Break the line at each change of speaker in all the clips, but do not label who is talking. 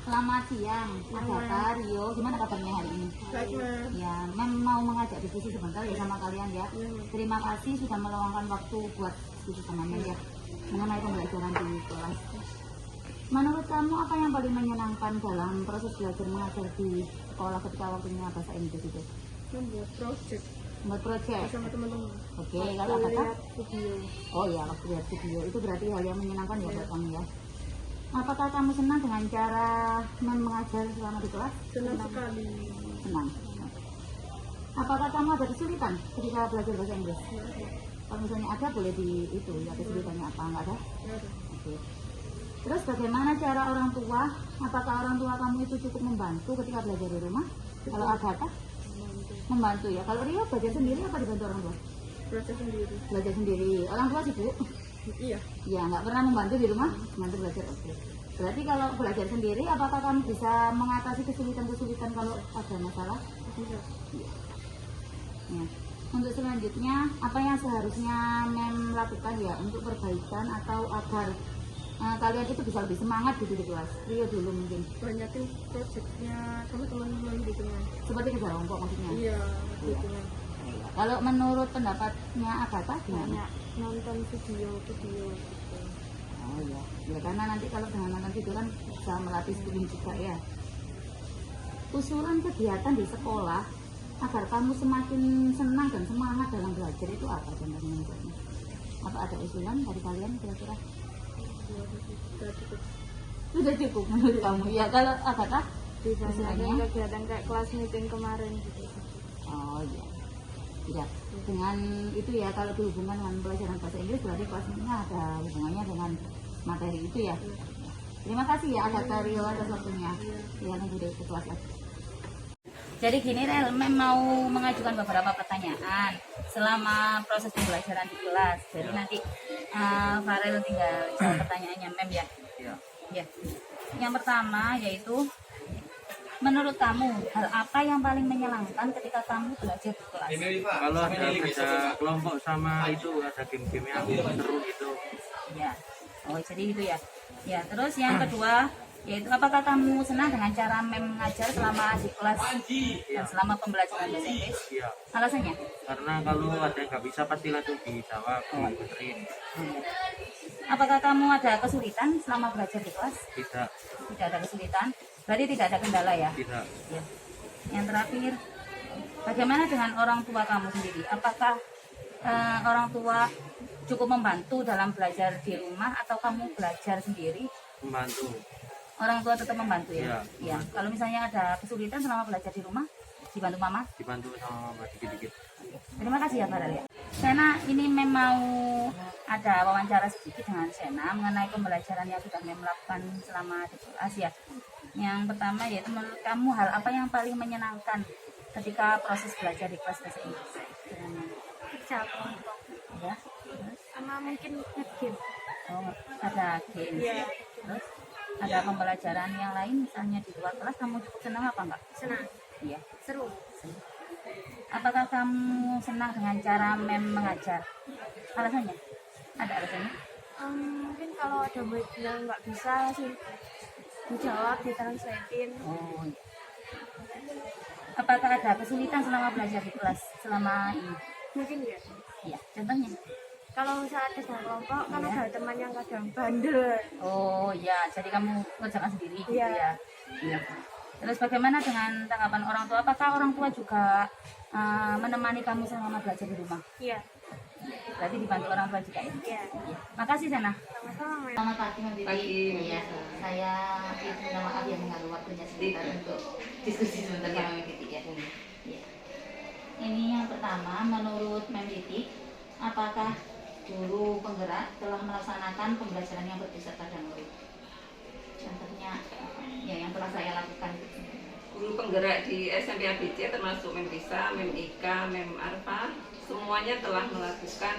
Selamat siang, Agatha, Rio. Gimana kabarnya hari ini?
Baik, Mas.
Ya, Mem mau mengajak diskusi sebentar ya sama kalian ya. Terima kasih sudah meluangkan waktu buat diskusi sama Mem ya mengenai pembelajaran di kelas. Menurut kamu apa yang paling menyenangkan dalam proses belajar mengajar di sekolah ketika waktunya bahasa Inggris itu?
Membuat project
Membuat proyek.
bersama teman-teman.
Oke, kalau Agatha?
lihat video.
Oh ya, waktu lihat video itu berarti hal yang menyenangkan ya buat kamu ya. Apakah kamu senang dengan cara Mem mengajar selama di kelas?
Senang sekali.
Senang. Apakah kamu ada kesulitan ketika belajar bahasa Inggris? Kalau misalnya ada, boleh di itu ya kesulitannya apa? Enggak ada? Oke. Terus bagaimana cara orang tua? Apakah orang tua kamu itu cukup membantu ketika belajar di rumah? Kalau Agatha membantu ya. Kalau Rio belajar sendiri apa dibantu orang tua?
Belajar sendiri.
Belajar sendiri. Orang tua sibuk?
Iya.
Ya, nggak pernah membantu di rumah? Membantu belajar. Oke. Berarti kalau belajar sendiri, apakah kamu bisa mengatasi kesulitan-kesulitan kalau ada masalah?
Bisa.
Ya. Untuk selanjutnya, apa yang seharusnya Mem lakukan ya untuk perbaikan atau agar kalian itu bisa lebih semangat gitu di kelas? Rio dulu mungkin.
Banyakin projectnya sama teman-teman gitu, Mas.
Seperti kerja kelompok maksudnya.
Iya,
Iya.
gitu, Mas.
Kalau menurut pendapatnya Agatha gimana?
Banyak nonton video-video gitu.
Oh iya, ya karena nanti kalau dengan nonton video kan bisa melatih speaking juga ya. Usulan kegiatan di sekolah agar kamu semakin senang dan semangat dalam belajar itu apa contohnya misalnya? Apa ada usulan dari kalian kira-kira?
Sudah cukup.
Sudah cukup menurut kamu? Ya kalau Agatha?
Bisa
Usulannya?
kegiatan kayak kelas meeting kemarin gitu.
Oh iya. Ya, dengan itu ya kalau berhubungan dengan pelajaran bahasa Inggris berarti kelasnya ada hubungannya dengan materi itu ya. Terima kasih ya Agatha, Rio atas waktunya. Ya, nanti udah ikut kelas lagi. Jadi gini Rel, Mem mau mengajukan beberapa pertanyaan selama proses pembelajaran di kelas. Jadi nanti Farel tinggal jawab pertanyaannya Mem ya. Ya. Yang pertama yaitu menurut kamu hal apa yang paling menyenangkan ketika kamu belajar di kelas?
Kalau ada kerja kelompok sama itu ada game-game yang seru gitu.
Ya. Oh jadi itu ya. Ya terus yang kedua yaitu apakah kamu senang dengan cara Mem mengajar selama di kelas dan selama pembelajaran bahasa Inggris?
Iya.
Alasannya?
Karena kalau ada yang nggak bisa pasti langsung dijawab, dibenerin.
Apakah kamu ada kesulitan selama belajar di kelas?
Tidak,
Tidak ada kesulitan. Berarti tidak ada kendala ya?
tidak.
Ya. Yang terakhir, bagaimana dengan orang tua kamu sendiri? Apakah orang tua cukup membantu dalam belajar di rumah atau kamu belajar sendiri?
Membantu.
Orang tua tetap membantu ya?
Iya.
Ya. Kalau misalnya ada kesulitan selama belajar di rumah, dibantu mama?
Dibantu sama mama dikit-dikit.
Terima kasih ya Farel ya. Sena, ini Mem mau ada wawancara sedikit dengan Sena mengenai pembelajaran yang sudah Mem lakukan selama di kelas ya. Yang pertama yaitu menurut kamu hal apa yang paling menyenangkan ketika proses belajar di kelas bahasa Inggris?
Kerja kelompok.
Ya.
Sama mungkin game.
Oh, ada games.
Iya.
Terus ada pembelajaran yang lain misalnya di luar kelas kamu cukup senang apa enggak?
Senang.
Iya.
Seru.
Apakah kamu senang dengan cara Mem mengajar? Alasannya? Ada alasannya?
Mungkin kalau ada murid yang nggak bisa sih dijawab, ditranslatein.
Oh. Iya. Apakah ada kesulitan selama belajar di kelas selama ini?
Mungkin ya.
Iya. Contohnya?
Kalau misalnya kerja kelompok kan
Iya.
ada teman yang kadang bandel.
Oh ya, jadi kamu kerjakan sendiri gitu
Iya.
ya? Iya. Terus bagaimana dengan tanggapan orang tua? Apakah orang tua juga menemani kamu selama belajar di rumah?
Iya.
Berarti dibantu orang tua juga ya?
Iya.
Iya. Makasih Sana.
Sama-sama.
Selamat pagi Mbak Titi.
Pagi, Mbak
Iya.
Nisa.
Saya minta maaf ya mengganggu waktunya sebentar untuk diskusi sebentar sama Mbak Titi ya. Iya. Ini yang pertama, menurut Mbak Titi, apakah guru penggerak telah melaksanakan pembelajaran yang berpusat pada murid? Contohnya, ya yang telah saya lakukan.
Guru penggerak di SMP ABC termasuk Mem Risa, Mem Ika, Mem Arfa, semuanya telah melakukan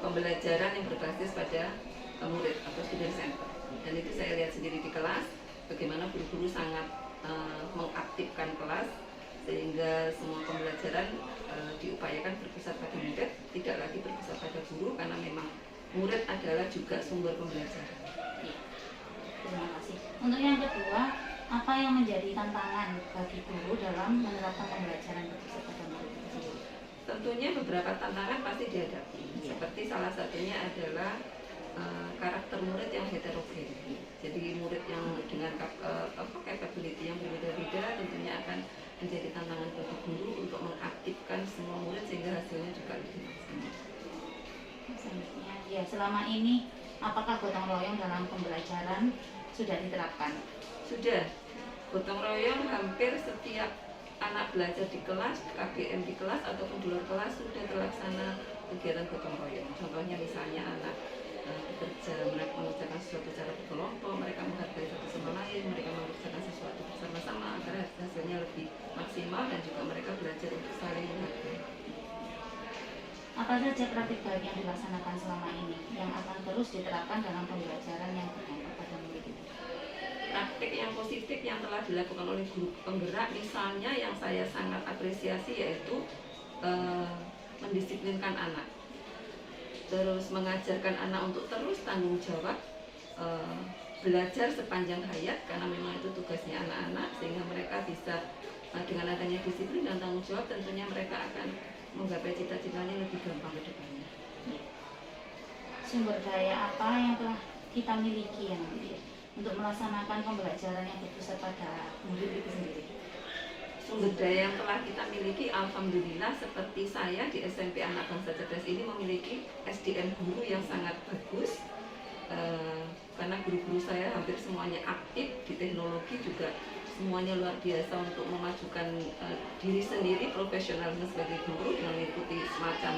pembelajaran yang berbasis pada murid atau student center. Dan itu saya lihat sendiri di kelas, bagaimana guru-guru sangat mengaktifkan kelas sehingga semua pembelajaran diupayakan berpusat pada murid, tidak lagi berpusat pada guru karena memang murid adalah juga sumber pembelajaran.
Terima kasih. Untuk yang kedua, apa yang menjadi tantangan bagi guru dalam menerapkan pembelajaran berbasis pada murid itu sendiri?
Tentunya beberapa tantangan pasti dihadapi. Seperti salah satunya adalah karakter murid yang heterogen. Jadi murid yang dengan capability yang berbeda-beda tentunya akan menjadi tantangan bagi guru untuk mengaktifkan semua murid sehingga hasilnya juga lebih maksimal.
Selanjutnya, ya selama ini apakah gotong royong dalam pembelajaran sudah diterapkan?
Sudah, gotong royong hampir setiap anak belajar di kelas, KBM di kelas ataupun di luar kelas sudah terlaksana kegiatan gotong royong. Contohnya misalnya anak bekerja, mereka mengerjakan sesuatu secara berkelompok, mereka menghargai satu sama lain, mereka mengerjakan sesuatu bersama-sama agar hasilnya lebih maksimal dan juga mereka belajar untuk saling menghargai.
Apa saja praktik baik yang dilaksanakan selama ini yang akan terus diterapkan dalam pembelajaran yang berdampak pada murid itu?
Praktik yang positif yang telah dilakukan oleh guru penggerak misalnya yang saya sangat apresiasi yaitu mendisiplinkan anak. Terus mengajarkan anak untuk terus tanggung jawab, belajar sepanjang hayat karena memang itu tugasnya anak-anak sehingga mereka bisa dengan adanya disiplin dan tanggung jawab tentunya mereka akan menggapai cita-citanya lebih gampang ke depannya.
Sumber daya apa yang telah kita miliki yang untuk melaksanakan pembelajaran yang berpusat pada murid itu sendiri?
Sumber daya yang telah kita miliki, alhamdulillah seperti saya di SMP Anak Bangsa Cerdas ini memiliki SDM guru yang sangat bagus karena guru-guru saya hampir semuanya aktif di teknologi juga semuanya luar biasa untuk memajukan diri sendiri profesionalisme sebagai guru dengan mengikuti semacam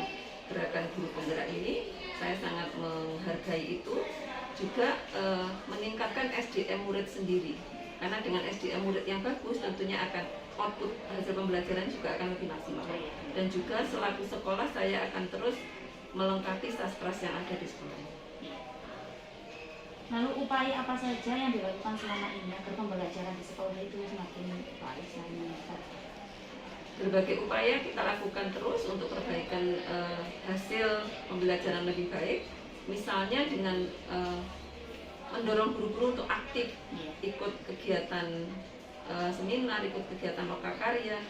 gerakan guru penggerak ini. Saya sangat menghargai itu juga meningkatkan SDM murid sendiri karena dengan SDM murid yang bagus tentunya akan output hasil pembelajaran juga akan lebih maksimal dan juga selaku sekolah saya akan terus melengkapi sastra yang ada di sekolah.
Lalu upaya apa saja yang dilakukan selama ini agar pembelajaran di sekolah itu semakin baik dan meningkat?
Berbagai upaya kita lakukan terus untuk perbaikan hasil pembelajaran lebih baik. Misalnya dengan mendorong guru-guru untuk aktif ikut kegiatan seminar, ikut kegiatan lokakarya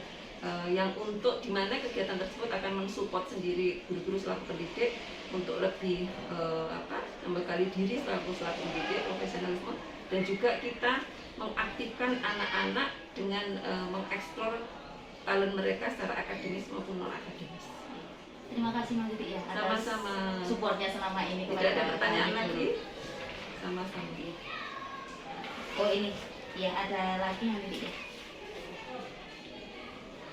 yang untuk dimana kegiatan tersebut akan mensupport sendiri guru-guru selaku pendidik untuk lebih membekali diri selaku pendidik profesionalisme dan juga kita mengaktifkan anak-anak dengan mengeksplor talent mereka secara akademis maupun non akademis.
Terima kasih Mbak Titi ya atas
Sama-sama.
supportnya selama ini.
Tidak ada pertanyaan lagi? Sama-sama.
Oh ini, ya ada lagi yang Titi ya.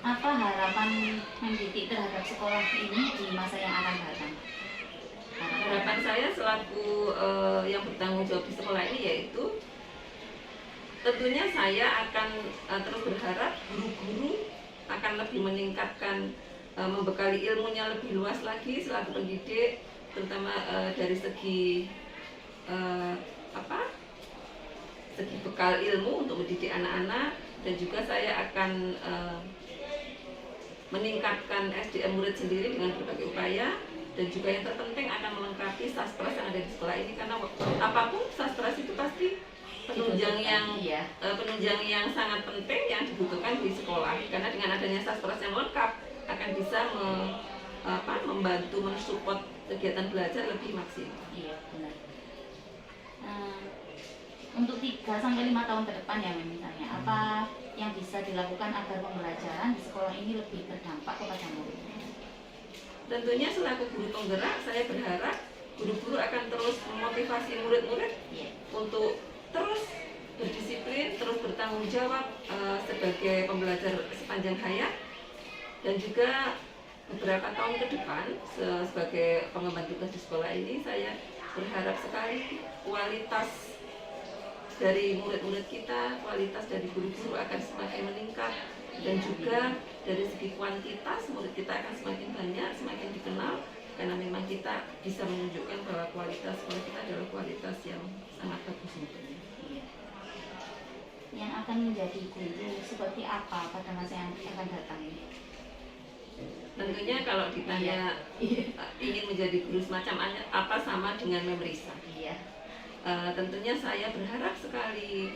Apa harapan Mendikti terhadap sekolah ini di masa yang akan datang?
Harapan saya selaku yang bertanggung jawab di sekolah ini yaitu tentunya saya akan terus berharap guru-guru akan lebih meningkatkan, membekali ilmunya lebih luas lagi selaku pendidik, terutama dari segi segi bekal ilmu untuk mendidik anak-anak dan juga saya akan meningkatkan SDM murid sendiri dengan berbagai upaya dan juga yang terpenting akan melengkapi sastra yang ada di sekolah ini karena apapun sastra itu pasti penunjang yang sangat penting yang dibutuhkan di sekolah karena dengan adanya sastra yang lengkap akan bisa membantu mensupport kegiatan belajar lebih maksimal.
Iya benar. Untuk 3 sampai 5 tahun ke depan ya misalnya apa yang bisa dilakukan agar pembelajaran di sekolah ini lebih berdampak kepada murid?
Tentunya selaku guru penggerak saya berharap guru-guru akan terus memotivasi murid-murid untuk terus berdisiplin, terus bertanggung jawab sebagai pembelajar sepanjang hayat dan juga beberapa tahun ke depan sebagai pengemban tugas di sekolah ini saya berharap sekali kualitas dari murid-murid kita, kualitas dari guru-guru akan semakin meningkat dan juga dari segi kuantitas murid kita akan semakin banyak, semakin dikenal karena memang kita bisa menunjukkan bahwa kualitas sekolah kita adalah kualitas yang sangat bagus mutunya.
Yang akan menjadi guru seperti apa pada masa yang akan datang ini?
Tentunya kalau ditanya ingin menjadi guru semacam apa sama dengan Mem Risa.
Iya.
Tentunya saya berharap sekali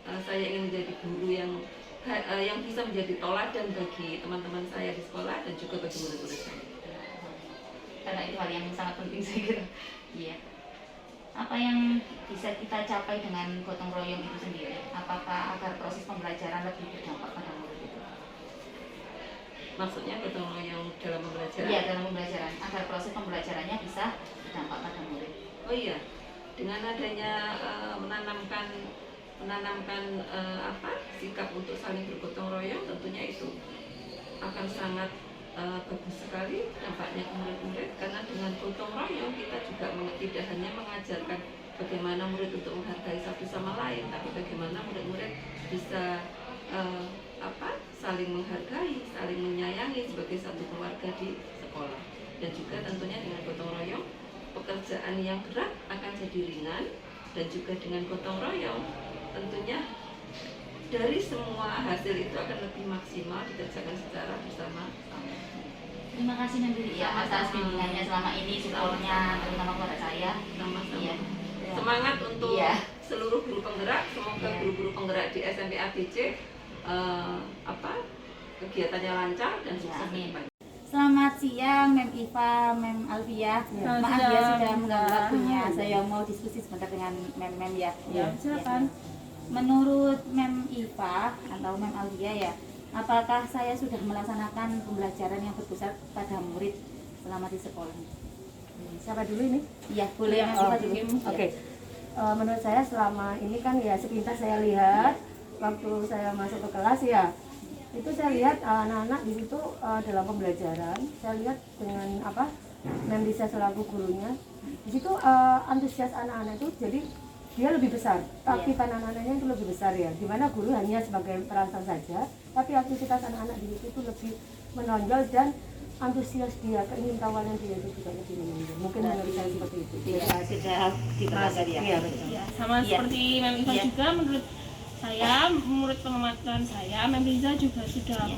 saya ingin menjadi guru yang bisa menjadi toladan bagi teman-teman saya di sekolah dan juga bagi murid-murid saya.
Karena itu hal yang sangat penting saya kira. Iya. Apa yang bisa kita capai dengan gotong royong itu sendiri? Apakah agar proses pembelajaran lebih berdampak pada murid itu?
Maksudnya gotong royong dalam pembelajaran?
Iya, dalam pembelajaran. Agar proses pembelajarannya bisa berdampak pada murid.
Oh iya, dengan adanya menanamkan sikap untuk saling bergotong royong, tentunya itu akan sangat bagus sekali dampaknya ke murid-murid, karena dengan gotong royong kita juga tidak hanya mengajarkan bagaimana murid untuk menghargai satu sama lain, tapi bagaimana murid-murid bisa saling menghargai, saling menyayangi sebagai satu keluarga di sekolah. Dan juga tentunya dengan gotong royong pekerjaan yang berat akan jadi ringan, dan juga dengan gotong royong tentunya dari semua hasil itu akan lebih maksimal dikerjakan secara bersama.
Terima kasih Nandiri ya atas bimbingannya selama ini, sekolahnya terutama kepada saya.
Sama-sama.
Iya.
Semangat untuk
Iya.
seluruh guru penggerak. Semoga
Iya.
guru-guru penggerak di SMP ABC kegiatannya lancar dan sukses.
Amin.
ke depan.
Selamat siang Mem Iva, Mem Alfia. Maaf ya sudah mengganggu waktunya. Saya mau diskusi sebentar dengan Mem ya.
Ya, silakan.
Menurut Mem Iva atau Mem Alfia ya, apakah saya sudah melaksanakan pembelajaran yang berpusat pada murid selama di sekolah?
Siapa dulu ini?
Iya, boleh Mem Iva dulu.
Oke. Menurut saya selama ini kan ya sepintas saya lihat waktu saya masuk ke kelas ya, itu saya lihat anak-anak di situ dalam pembelajaran, saya lihat dengan Mem Lisa selaku gurunya, di situ antusias anak-anak itu jadi dia lebih besar, keaktifan anak-anaknya itu lebih besar ya, dimana guru hanya sebagai perangsang saja, tapi aktivitas anak-anak di situ itu lebih menonjol dan antusias dia, keingintahuan dia itu juga lebih menonjol. Mungkin menurut saya seperti itu.
Sudah dipelajari ya.
Iya, betul.
Ya, sama seperti Mem Iva juga, menurut saya, menurut pengamatan saya, Mem Riza juga sudah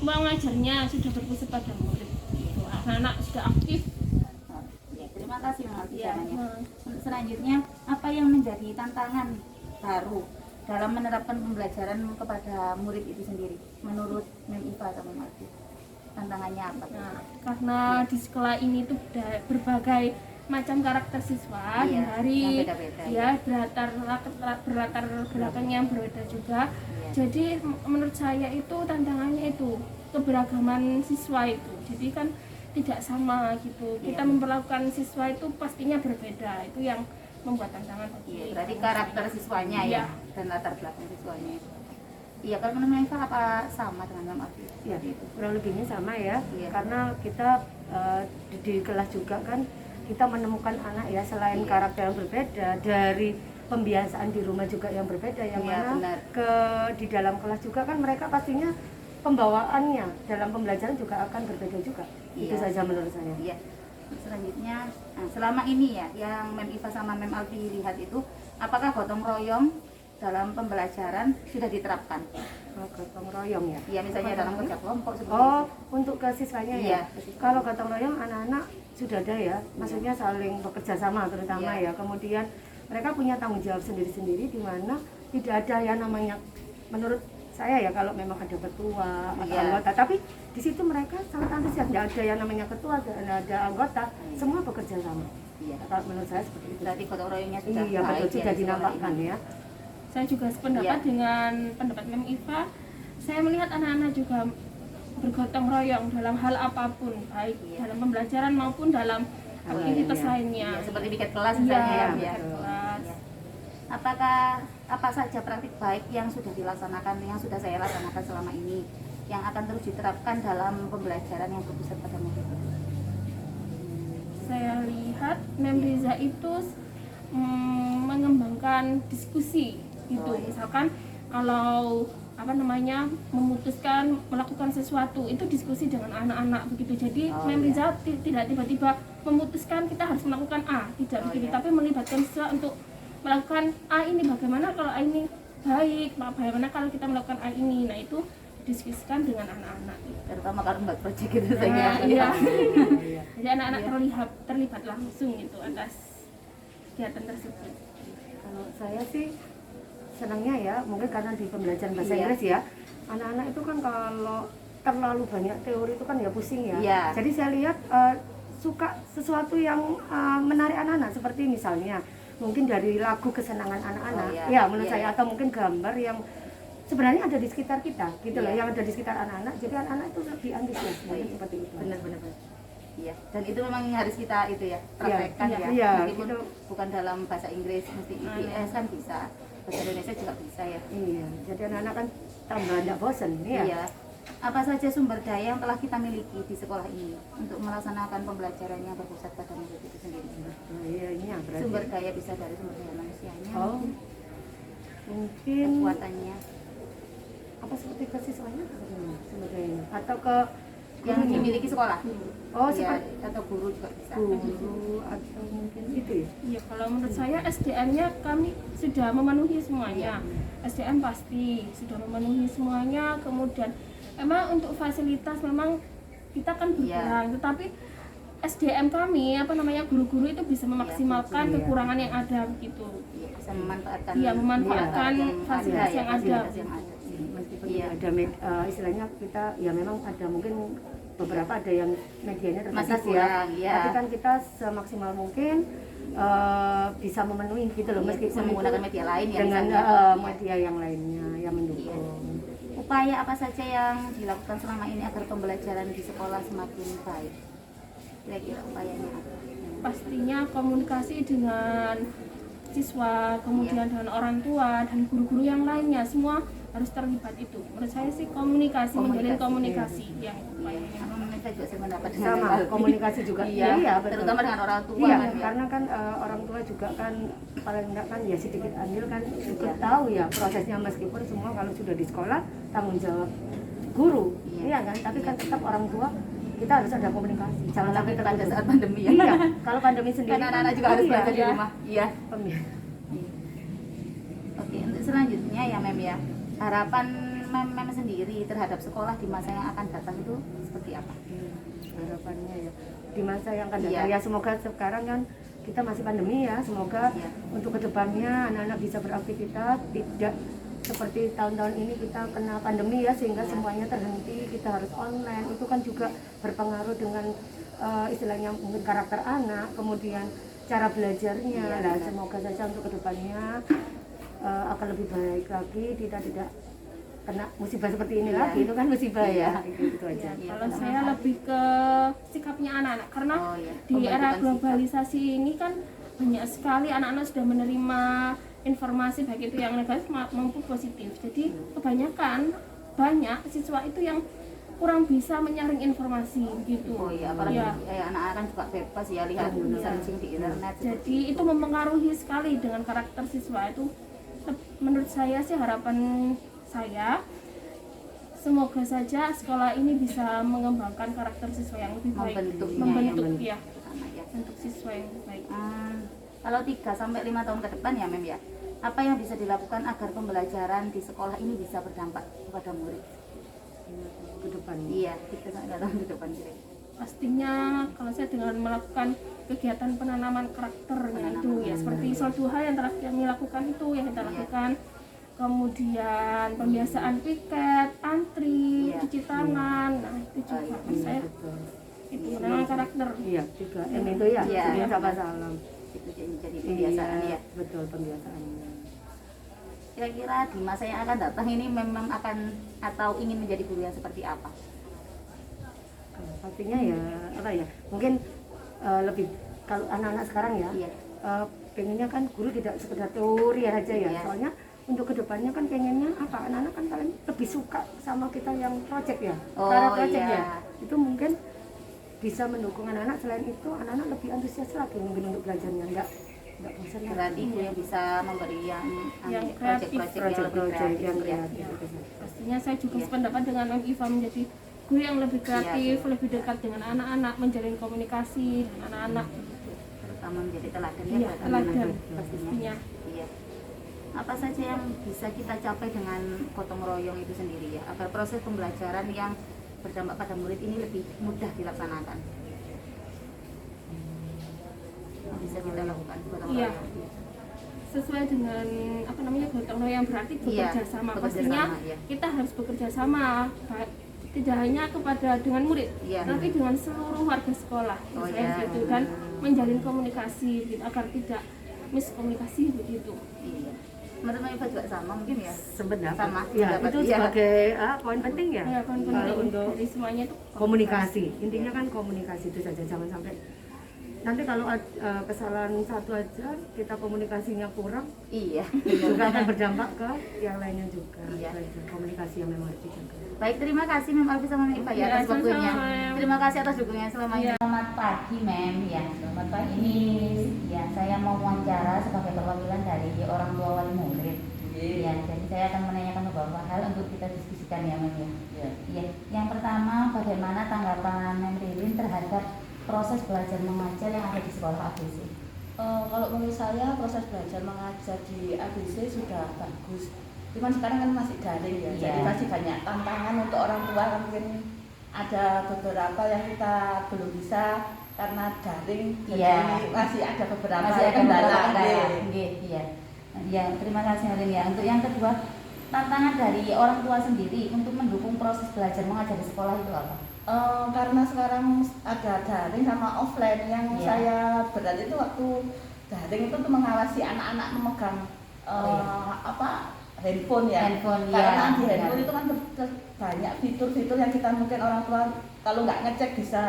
mengajarnya sudah berpusat pada murid. Anak-anak sudah aktif.
Ya, terima kasih Mem Alfia.
Ya.
Selanjutnya, apa yang menjadi tantangan baru dalam menerapkan pembelajaran kepada murid itu sendiri? Menurut Mem Iva atau Mem Alfia, tantangannya apa?
Nah, karena di sekolah ini tuh berbagai macam karakter siswa,
Iya,
dari
yang beda-beda,
ya berlatar belakang yang berbeda juga.
Iya.
Jadi menurut saya itu tantangannya itu keberagaman siswa itu. Jadi kan tidak sama gitu. Kita
Iya.
memperlakukan siswa itu pastinya berbeda. Itu yang membuat tantangan bagi.
Iya, berarti karakter siswanya ya,
Iya.
dan latar belakang siswanya. Iya, kalau menurut Mem Iva apa sama dengan Mem Alfia?
Ya, kurang lebihnya sama ya,
Iya.
karena kita di kelas juga kan kita menemukan anak ya selain karakter yang berbeda, dari pembiasaan di rumah juga yang berbeda, yang
Iya,
mana
benar.
di dalam kelas juga kan mereka pastinya pembawaannya dalam pembelajaran juga akan berbeda juga. Itu
Iya.
saja menurut saya.
Iya. Selanjutnya, selama ini ya, yang Mem Iva sama Mem Alfia lihat itu, apakah gotong royong dalam pembelajaran sudah diterapkan?
Gotong royong ya.
Iya, misalnya dalam kerja kelompok seperti
Oh,
itu.
untuk ke siswanya
Iya,
ya.
ke siswa.
Kalau gotong royong anak-anak sudah ada ya, maksudnya saling bekerja sama terutama
Iya.
ya. Kemudian mereka punya tanggung jawab sendiri-sendiri, di mana tidak ada yang namanya, menurut saya ya, kalau memang ada ketua atau
Iya.
anggota, tapi di situ mereka sangat antusias, tidak ada yang namanya ketua, tidak ada anggota, semua bekerja sama.
Iya.
Kalau menurut saya seperti itu.
Berarti gotong royongnya sudah
Iya, betul,
baik ya
sudah
di sekolah
dinampakkan
ini.
ya.
Saya juga sependapat
Iya.
dengan pendapat Mem Iva. Saya melihat anak-anak juga bergotong royong dalam hal apapun, baik
Iya.
dalam pembelajaran maupun dalam
Hal
aktivitas
lainnya.
lainnya.
Iya, seperti piket kelas
Iya,
misalnya ya.
piket
Iya.
kelas.
Iya. Apakah apa saja praktik baik yang sudah dilaksanakan, yang sudah saya laksanakan selama ini, yang akan terus diterapkan dalam pembelajaran yang berpusat pada murid?
Saya lihat Mem Riza itu mengembangkan diskusi gitu.
Oh, iya.
Misalkan kalau memutuskan melakukan sesuatu itu diskusi dengan anak-anak begitu. Jadi
Oh,
Mem
iya.
Riza tidak tiba-tiba memutuskan kita harus melakukan A, tidak
Oh,
begitu,
iya.
tapi melibatkan siswa untuk melakukan A ini, bagaimana kalau A ini baik, bagaimana kalau kita melakukan A ini. Nah, itu diskusikan dengan anak-anak.
Terutama kalau buat proyek itu saya
Nah,
kira.
iya.
Iya.
Jadi anak-anak terlibat langsung itu atas kegiatan tersebut.
Kalau saya sih senangnya ya mungkin karena di pembelajaran bahasa
Iya.
Inggris ya, anak-anak itu kan kalau terlalu banyak teori itu kan ya pusing ya.
Iya.
Jadi saya lihat suka sesuatu yang menarik anak-anak, seperti misalnya mungkin dari lagu kesenangan anak-anak,
Oh, iya.
ya menurut
Iya,
saya,
iya.
atau mungkin gambar yang sebenarnya ada di sekitar kita, gitu loh,
Iya.
yang ada di sekitar anak-anak. Jadi anak-anak itu lebih antusias, mungkin
Iya.
seperti itu.
Benar-benar. Iya, dan itu memang harus kita itu ya praktekkan
Iya,
ya.
iya,
Meskipun
gitu.
bukan dalam bahasa Inggris, mesti IPS kan bisa, bahasa Indonesia juga bisa ya.
Iya, jadi anak-anak kan tambah tidak bosan, ya.
Iya. Apa saja sumber daya yang telah kita miliki di sekolah ini untuk melaksanakan pembelajaran yang berpusat pada murid itu sendiri?
Nah, iya, ini ya berarti.
Sumber daya bisa dari sumber daya manusianya,
Oh, mungkin
kekuatannya,
apa seperti ke siswanya atau gimana sebagainya, atau ke
yang
gurunya?
dimiliki sekolah.
Oh,
Iya,
seperti
atau guru juga bisa.
guru atau mungkin itu ya.
Iya, kalau menurut saya SDM-nya kami sudah memenuhi semuanya. SDM pasti sudah memenuhi semuanya. Kemudian emang untuk fasilitas memang kita kan berkurang, tetapi SDM kami guru-guru itu bisa memaksimalkan
Iya.
kekurangan yang ada begitu.
Iya, bisa memanfaatkan.
Iya, memanfaatkan fasilitas yang ada.
fasilitas yang ada.
Meskipun
Iya.
ada istilahnya kita ya memang ada mungkin beberapa ada yang medianya terbatas
Masih
ya,
kurang, iya.
tapi kan kita semaksimal mungkin bisa memenuhi gitu loh,
Iya,
meskipun
bisa menggunakan
itu
media lain ya,
dengan
misalnya.
media yang lainnya yang mendukung.
Upaya apa saja yang dilakukan selama ini agar pembelajaran di sekolah semakin baik? Kira-kira upayanya apa?
Pastinya komunikasi dengan siswa, kemudian dengan orang tua dan guru-guru yang lainnya, semua harus terlibat itu. Menurut saya sih komunikasi, menjalin komunikasi yang upayanya.
Saya juga sependapat dengan
Sama,
hal ini.
komunikasi juga.
Iya,
Iya, betul.
terutama dengan orang tua
Iya,
kan ya.
karena kan orang tua juga kan paling enggak kan ya sedikit andil kan juga
Iya.
tahu ya prosesnya, meskipun semua kalau sudah di sekolah tanggung jawab guru,
Iya.
iya kan, tapi kan tetap orang tua kita harus ada komunikasi. Jangan sampai
Tapi pada
terputus.
saat pandemi ya.
Iya, kalau pandemi sendiri
Karena anak-anak juga harus belajar di rumah. Iya.
Iya.
Oke, untuk selanjutnya ya Mem ya. Harapan Mem sendiri terhadap sekolah di masa yang akan datang itu seperti apa?
Harapannya ya di masa yang akan
Iya.
datang ya, semoga sekarang kan kita masih pandemi ya, semoga
Iya.
untuk kedepannya anak-anak bisa beraktivitas, tidak seperti tahun-tahun ini kita kena pandemi ya, sehingga
Iya.
semuanya terhenti, kita harus online. Itu kan juga berpengaruh dengan istilahnya mungkin karakter anak, kemudian cara belajarnya.
Iya,
Nah,
benar.
semoga saja untuk kedepannya akan lebih baik lagi, kita tidak kena musibah seperti ini
Iya.
lagi. Itu kan musibah
Iya.
ya, itu aja.
Iya,
Kalau
benar.
saya lebih ke sikapnya anak-anak, karena
Oh, iya.
di era
Pembentukan
globalisasi ini kan banyak sekali anak-anak sudah menerima informasi baik itu yang negatif maupun positif. Jadi kebanyakan banyak siswa itu yang kurang bisa menyaring informasi gitu.
Oh iya, apalagi
Iya.
anak-anak kan juga bebas ya lihat searching di internet.
Jadi itu mempengaruhi sekali dengan karakter siswa itu. Menurut saya sih harapan saya semoga saja sekolah ini bisa mengembangkan karakter siswa yang lebih baik,
Membentuknya,
membentuk
ya,
ya,
Sama ya.
untuk siswa yang lebih baik.
Kalau 3-5 tahun ke depan ya Mem ya, apa yang bisa dilakukan agar pembelajaran di sekolah ini bisa berdampak kepada murid?
Ke depan.
Iya, 3-5 tahun ke depan kira.
Pastinya kalau saya dengan melakukan kegiatan penanaman karakternya itu ya seperti Solduha yang telah kami lakukan itu yang kita lakukan, kemudian pembiasaan piket, antri,
Iya.
cuci tangan, nah itu juga saya
Betul.
itu penanaman karakter.
Iya juga. Itu ya.
Iya.
Sebelum sama salam.
Itu jadi kebiasaan
Iya,
ya.
betul pembiasaannya.
Kira-kira di masa yang akan datang ini memang akan atau ingin menjadi guru yang seperti apa?
Pastinya ya apa ya? Mungkin lebih kalau anak-anak sekarang ya.
Iya.
Pengennya kan guru tidak sekedar teori aja ya.
Iya.
Soalnya untuk kedepannya kan pengennya apa? Anak-anak kan paling lebih suka sama kita yang project ya.
Oh,
Cara project
iya.
ya. Itu mungkin bisa mendukung anak-anak. Selain itu anak-anak lebih antusias lagi mungkin untuk belajarnya. Enggak bosan lagi.
Berarti ibu yang bisa memberi yang
kreatif,
project-project yang lebih
Project-project
kreatif.
yang kreatif.
ya.
Pastinya saya juga
Iya.
sependapat dengan Om Iva menjadi guru yang lebih kreatif,
Iya.
lebih dekat dengan anak-anak, menjalin komunikasi dengan anak-anak.
Terutama menjadi teladan ya
Iya,
buat
teladan
anak-anak.
pastinya.
Iya. Apa saja yang bisa kita capai dengan gotong royong itu sendiri ya, agar proses pembelajaran yang berdampak pada murid ini lebih mudah dilaksanakan? Yang bisa kita lakukan gotong
Iya.
royong.
sesuai dengan apa namanya gotong royong, berarti bekerja sama.
bekerja
Pastinya
sama, iya.
kita harus bekerja sama, tidak hanya kepada dengan murid,
Iya.
tapi dengan seluruh warga sekolah,
Oh,
misalnya
iya.
gitu, dan menjalin komunikasi gitu, agar tidak miskomunikasi begitu.
Iya. Menurut Mbak Iva juga sama mungkin ya?
Sebenarnya
Sama,
ya
pendapat
itu
dia.
sebagai poin penting ya.
Ya kan
Kalau
penting
untuk
dari semuanya itu
komunikasi, intinya kan komunikasi itu saja, jangan sampai nanti kalau kesalahan satu aja kita komunikasinya kurang
Iya.
juga akan berdampak ke yang lainnya juga.
Iya.
Itu komunikasi yang memang harus dijaga.
Baik, terima kasih Mem Alfi sama Mem Iva ya
Iya,
atas waktunya.
sama-sama, Mem.
Terima kasih atas dukungannya selama ini.
Iya.
Selamat pagi Mem ya. Selamat pagi. Ini ya saya mau wawancara sebagai perwakilan dari orang tua wali murid. Ya, jadi saya akan menanyakan beberapa hal untuk kita diskusikan ya Mem ya. Iya. Yang pertama, bagaimana tanggapan Mem Ririn terhadap proses belajar mengajar yang ada di sekolah ABC?
Kalau menurut saya proses belajar mengajar di ABC sudah bagus. Cuman sekarang kan masih daring ya,
Iya.
jadi masih banyak tantangan untuk orang tua. Mungkin ada beberapa yang kita belum bisa karena daring, jadi
Iya.
masih ada beberapa
Masih ada
kendala.
beberapa kendala.
Nggih.
Nggih, iya. Ya, terima kasih Mem ya. Untuk yang kedua, tantangan dari orang tua sendiri untuk mendukung proses belajar mengajar di sekolah itu apa?
Karena sekarang ada daring sama offline, yang
Iya.
saya berat itu waktu daring itu tuh mengawasi anak-anak memegang handphone ya.
Handphone,
Karena
iya,
di handphone
benar.
itu kan banyak fitur-fitur yang kita mungkin orang tua kalau nggak ngecek bisa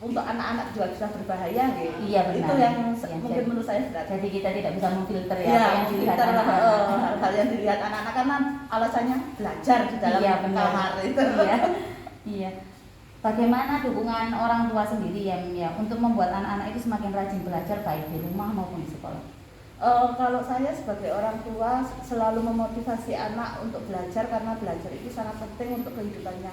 untuk anak-anak juga bisa berbahaya gitu.
Iya, benar.
Itu yang
Iya,
mungkin
jadi-
menurut saya berat.
Jadi kita tidak bisa memfilter ya,
Iya,
apa yang dilihat
filter lah,
anak-anak.
hal-hal yang dilihat anak-anak karena alasannya belajar di dalam
Iya, benar.
kamar itu.
Iya. Iya. Bagaimana dukungan orang tua sendiri ya untuk membuat anak-anak itu semakin rajin belajar baik di rumah maupun di sekolah?
Kalau saya sebagai orang tua selalu memotivasi anak untuk belajar karena belajar itu sangat penting untuk kehidupannya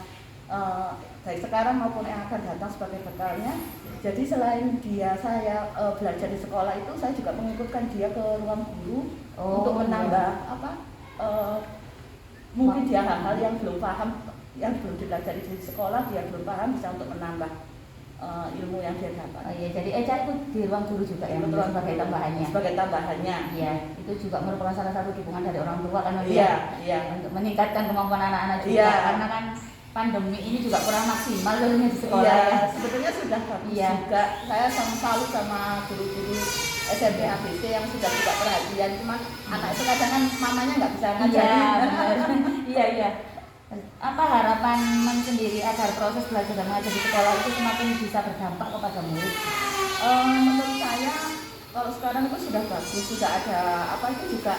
baik sekarang maupun yang akan datang sebagai bekalnya. Jadi selain saya belajar di sekolah itu, saya juga mengikutkan dia ke ruang guru untuk menambah mungkin dia hal-hal yang belum paham, yang belum dipelajari di sekolah, dia belum paham, bisa untuk menambah ilmu yang dia dapat.
Oh iya, jadi Eca ikut di ruang guru juga ya,
Ikut ruang
sebagai
guru.
tambahannya.
Sebagai tambahannya.
Iya, itu juga merupakan salah satu dukungan dari orang tua kan Mem,
Iya,
ya?
iya.
Untuk meningkatkan kemampuan anak-anak juga,
Iya.
karena kan pandemi ini juga kurang maksimal sebenarnya di sekolah
Iya,
ya.
sebetulnya sudah bagus
Iya.
juga. Saya salut sama guru-guru SMP ABC yang sudah juga perhatian. Cuman anak itu kadang kan mamanya nggak bisa
Iya,
ngajarin.
benar. Iya, iya. Apa harapan Mem sendiri agar proses belajar dan mengajar di sekolah itu semakin bisa berdampak kepada murid?
Menurut saya kalau sekarang itu sudah bagus, sudah ada itu juga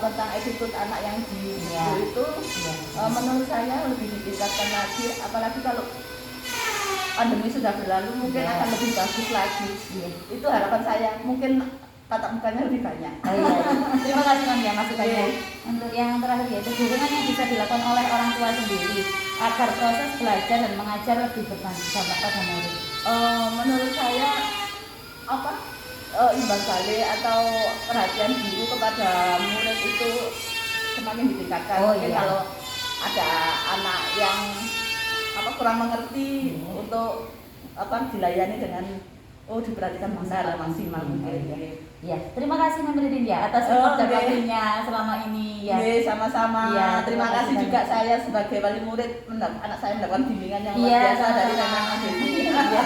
tentang attitude anak yang di
Iya.
guru itu.
Iya.
Menurut saya lebih ditingkatkan lagi, apalagi kalau pandemi sudah berlalu mungkin
Iya.
akan lebih bagus lagi.
Iya.
Itu harapan saya, mungkin tatap mukanya lebih banyak.
Oh iya, terima kasih Mem ya masukannya. Untuk yang terakhir yaitu dukungan yang bisa dilakukan oleh orang tua sendiri agar proses belajar dan mengajar lebih berdampak pada murid.
Menurut saya imbal balik atau perhatian guru kepada murid itu semakin ditingkatkan.
Oh,
Mungkin
iya.
kalau ada anak yang kurang mengerti untuk dilayani dengan diperhatikan benar maksimal mungkin.
Ya, terima kasih Mem Ririn ya atas
Oh,
support dan
oke.
waktunya selama ini ya.
Oke, sama-sama.
Iya,
Terima
terima
kasih
kasih
juga saya sebagai wali murid anak saya mendapatkan bimbingan yang luar
Iya,
biasa dari
sama-sama.
Kang Dedi.
Iya.